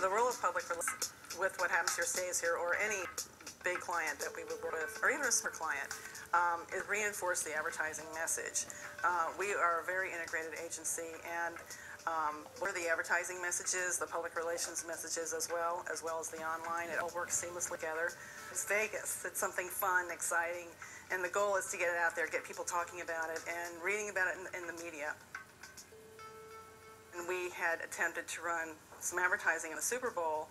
The role of public relations with What Happens Here Stays Here, or any big client that we would work with, or even a small client, is reinforce the advertising message. We are a very integrated agency, and what are the advertising messages, the public relations messages as well as the online? It all works seamlessly together. It's Vegas. It's something fun, exciting, and the goal is to get it out there, get people talking about it and reading about it in the media. And we had attempted to run some advertising in the Super Bowl.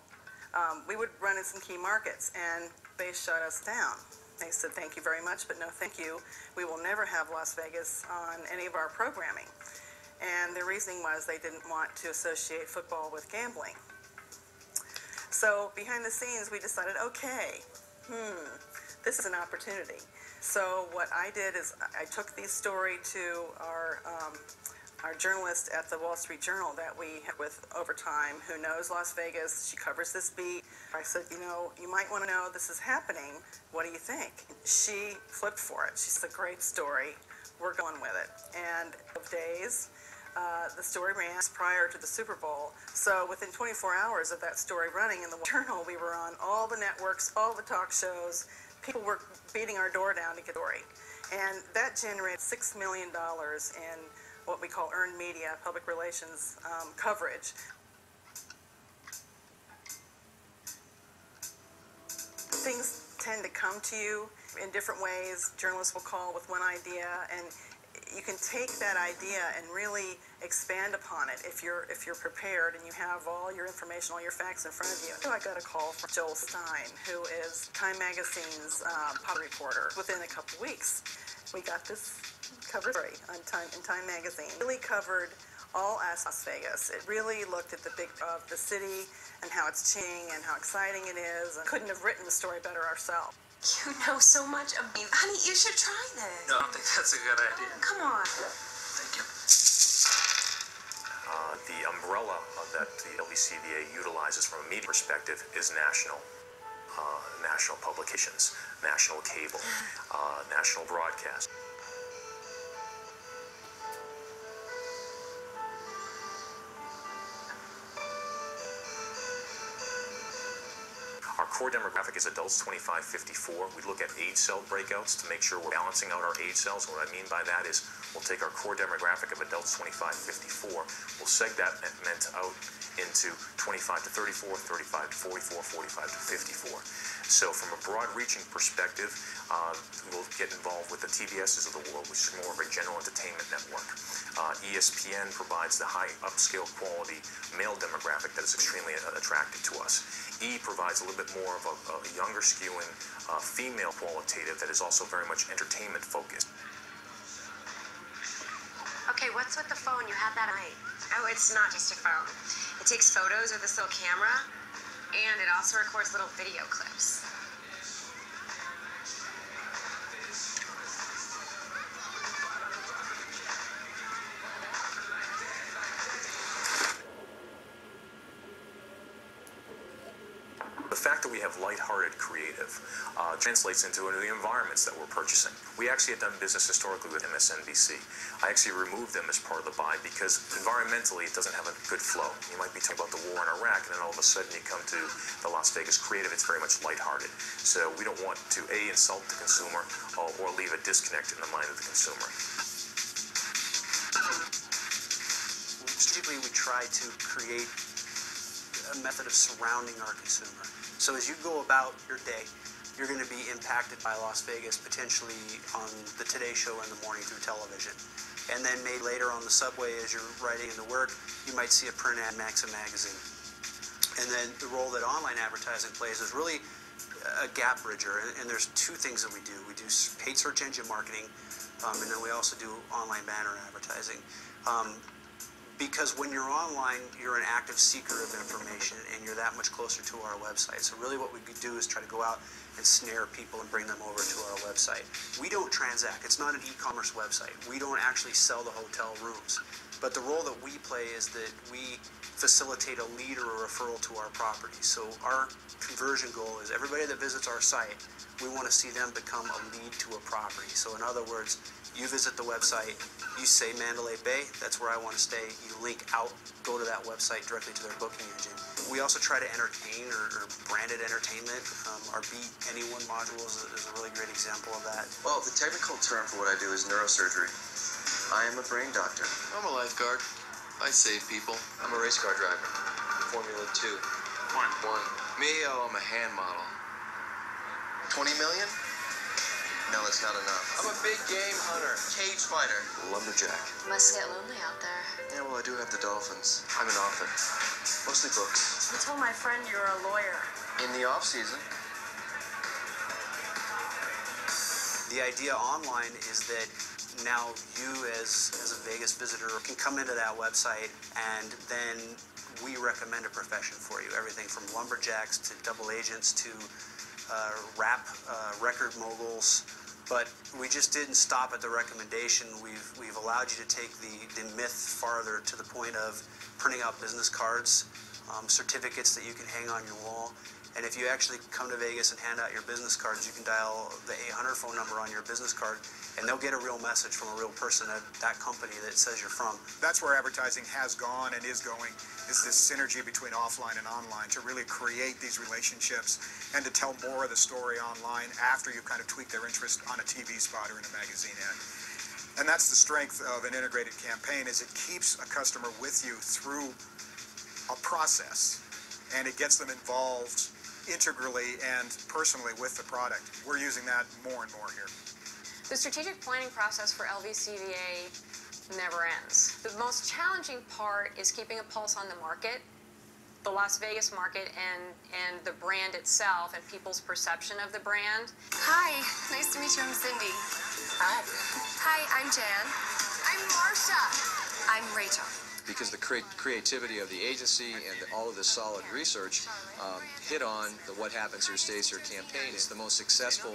We would run in some key markets, and they shut us down. They said, thank you very much, but no thank you. We will never have Las Vegas on any of our programming. And their reasoning was they didn't want to associate football with gambling. So behind the scenes, we decided, okay, this is an opportunity. So what I did is I took the story to our journalist at the Wall Street Journal that we have with Overtime, who knows Las Vegas. She covers this beat. I said, you might want to know this is happening. What do you think? She flipped for it. She said, great story. We're going with it. And of days, the story ran prior to the Super Bowl. So within 24 hours of that story running in the Journal, we were on all the networks, all the talk shows. People were beating our door down to get the story. And that generated $6 million in what we call earned media, public relations coverage. Things tend to come to you in different ways. Journalists will call with one idea, and you can take that idea and really expand upon it if you're prepared and you have all your information, all your facts in front of you. So I got a call from Joel Stein, who is Time Magazine's pop reporter. Within a couple weeks, we got this cover story on Time Magazine. It really covered all aspects of Las Vegas. It really looked at the big of the city and how it's changing and how exciting it is. And couldn't have written the story better ourselves. You know so much of me. Honey, you should try this. No, I don't think that's a good idea. Oh, come on. Thank you. The umbrella that the LVCVA utilizes from a media perspective is national. National publications, national cable, national broadcast. Our core demographic is adults 25-54. We look at age cell breakouts to make sure we're balancing out our age cells. And what I mean by that is we'll take our core demographic of adults 25-54, we'll segment out into 25-34, 35-44, 45-54. So from a broad-reaching perspective, we'll get involved with the TBSs of the world, which is more of a general entertainment network. ESPN provides the high upscale quality male demographic that is extremely attractive to us. E provides a little bit more of a younger skewing female qualitative that is also very much entertainment focused. Okay, what's with the phone? You had that night. Oh, it's not just a phone. It takes photos with this little camera, and it also records little video clips. The fact that we have lighthearted creative translates into the environments that we're purchasing. We actually had done business historically with MSNBC. I actually removed them as part of the buy because environmentally it doesn't have a good flow. You might be talking about the war in Iraq, and then all of a sudden you come to the Las Vegas creative, it's very much lighthearted. So we don't want to A, insult the consumer, or leave a disconnect in the mind of the consumer. Strategically, we try to create a method of surrounding our consumer. So as you go about your day, you're going to be impacted by Las Vegas potentially on the Today Show in the morning through television. And then maybe later on the subway as you're riding into work, you might see a print ad in Maxim magazine. And then the role that online advertising plays is really a gap bridger. And there's two things that we do. We do paid search engine marketing, and then we also do online banner advertising. Because when you're online, you're an active seeker of information, and you're that much closer to our website. So really what we could do is try to go out and snare people and bring them over to our website. We don't transact. It's not an e-commerce website. We don't actually sell the hotel rooms. But the role that we play is that we facilitate a lead or a referral to our property. So our conversion goal is everybody that visits our site, we want to see them become a lead to a property. So in other words, You visit the website, you say Mandalay Bay, that's where I want to stay. You link out, go to that website directly to their booking engine. We also try to entertain or branded entertainment. Our Beat Anyone module is a really great example of that. Well, the technical term for what I do is neurosurgery. I am a brain doctor. I'm a lifeguard. I save people. I'm a race car driver. Formula 2. One. Me, oh, I'm a hand model. 20 million? No, it's not enough. I'm a big game hunter. Cage fighter. Lumberjack. Must get lonely out there. Yeah, well, I do have the dolphins. I'm an author. Mostly books. I told my friend you're a lawyer. In the off season. The idea online is that now you as a Vegas visitor can come into that website and then we recommend a profession for you. Everything from lumberjacks to double agents to rap record moguls. But we just didn't stop at the recommendation. We've allowed you to take the myth farther to the point of printing out business cards, certificates that you can hang on your wall. And if you actually come to Vegas and hand out your business cards, you can dial the 800 phone number on your business card, and they'll get a real message from a real person at that company that says you're from. That's where advertising has gone and is going, is this synergy between offline and online to really create these relationships and to tell more of the story online after you've kind of tweaked their interest on a TV spot or in a magazine ad. And that's the strength of an integrated campaign, is it keeps a customer with you through a process, and it gets them involved integrally and personally with the product. We're using that more and more here. The strategic planning process for LVCVA never ends. The most challenging part is keeping a pulse on the market, the Las Vegas market, and the brand itself and people's perception of the brand. Hi, nice to meet you. I'm Cindy. Hi. Hi, I'm Jan. I'm Marsha. I'm Rachel. Because the creativity of the agency and all of the solid research hit on the What Happens Here Stays Here campaign. It's the most successful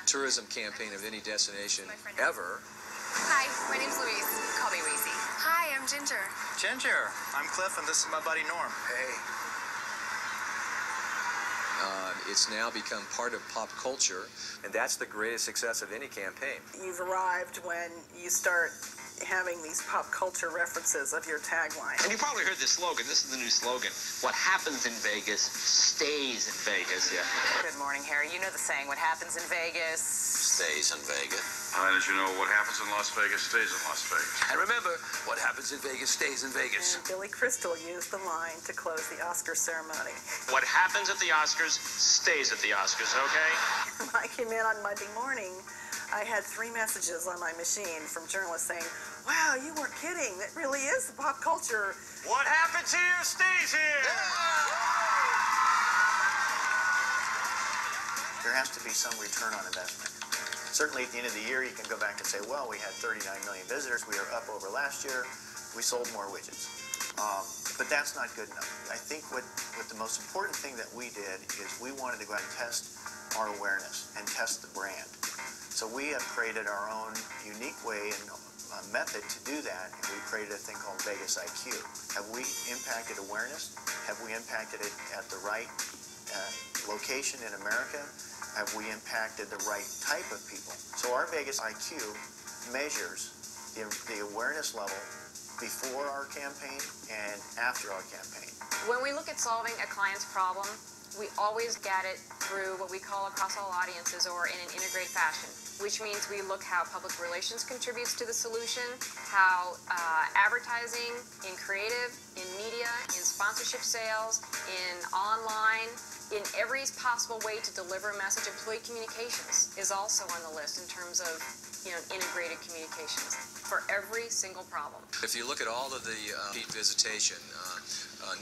tourism campaign of any destination ever. Hi, my name's Louise. Call me Weezy. Hi, I'm Ginger. Ginger, I'm Cliff, and this is my buddy Norm. Hey. It's now become part of pop culture, and that's the greatest success of any campaign. You've arrived when you start having these pop culture references of your tagline. And you probably heard this slogan. This is the new slogan. What happens in Vegas stays in Vegas. Yeah. Good morning, Harry. You know the saying, what happens in Vegas Stays in Vegas. As you know, what happens in Las Vegas stays in Las Vegas. And remember, what happens in Vegas stays in Vegas. And Billy Crystal used the line to close the Oscar ceremony. What happens at the Oscars stays at the Oscars, okay? When I came in on Monday morning, I had 3 messages on my machine from journalists saying, wow, you weren't kidding. That really is the pop culture. What happens here stays here. There has to be some return on investment. Certainly at the end of the year, you can go back and say, well, we had 39 million visitors. We are up over last year. We sold more widgets. But that's not good enough. I think what the most important thing that we did is we wanted to go out and test our awareness and test the brand. So we have created our own unique way and method to do that, and we created a thing called Vegas IQ. Have we impacted awareness? Have we impacted it at the right location in America? Have we impacted the right type of people? So our Vegas IQ measures the awareness level before our campaign and after our campaign. When we look at solving a client's problem, we always get it through what we call across all audiences or in an integrated fashion, which means we look how public relations contributes to the solution, how advertising in creative, in media, in sponsorship sales, in online, in every possible way to deliver a message. Employee communications is also on the list in terms of integrated communications for every single problem. If you look at all of the repeat visitation,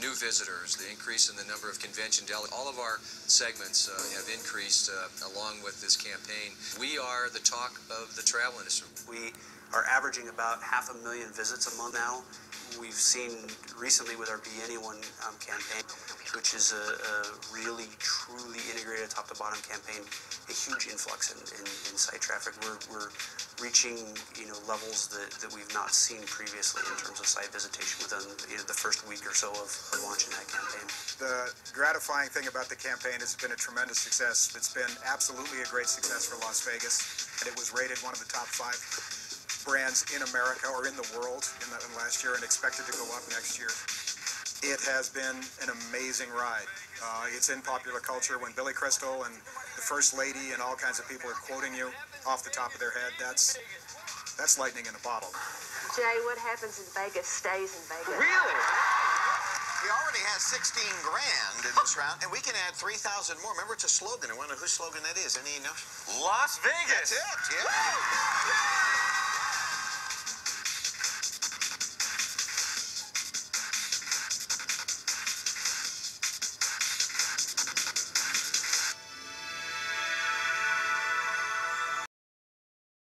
new visitors, the increase in the number of convention delegates, all of our segments have increased along with this campaign. We are the talk of the travel industry. We are averaging about 500,000 visits a month now. We've seen recently with our Be Anyone campaign, which is a really, truly integrated top-to-bottom campaign, a huge influx in site traffic. We're reaching levels that we've not seen previously in terms of site visitation within the first week or so of launching that campaign. The gratifying thing about the campaign is it's been a tremendous success. It's been absolutely a great success for Las Vegas, and it was rated one of the top 5 brands in America or in the world in last year and expected to go up next year. It has been an amazing ride. It's in popular culture. When Billy Crystal and the First Lady and all kinds of people are quoting you off the top of their head, that's lightning in a bottle. Jay, what happens in Vegas stays in Vegas. Really? He already has 16 grand in this round, and we can add 3,000 more. Remember, it's a slogan. I wonder whose slogan that is. Any know? Las Vegas. That's it, yeah.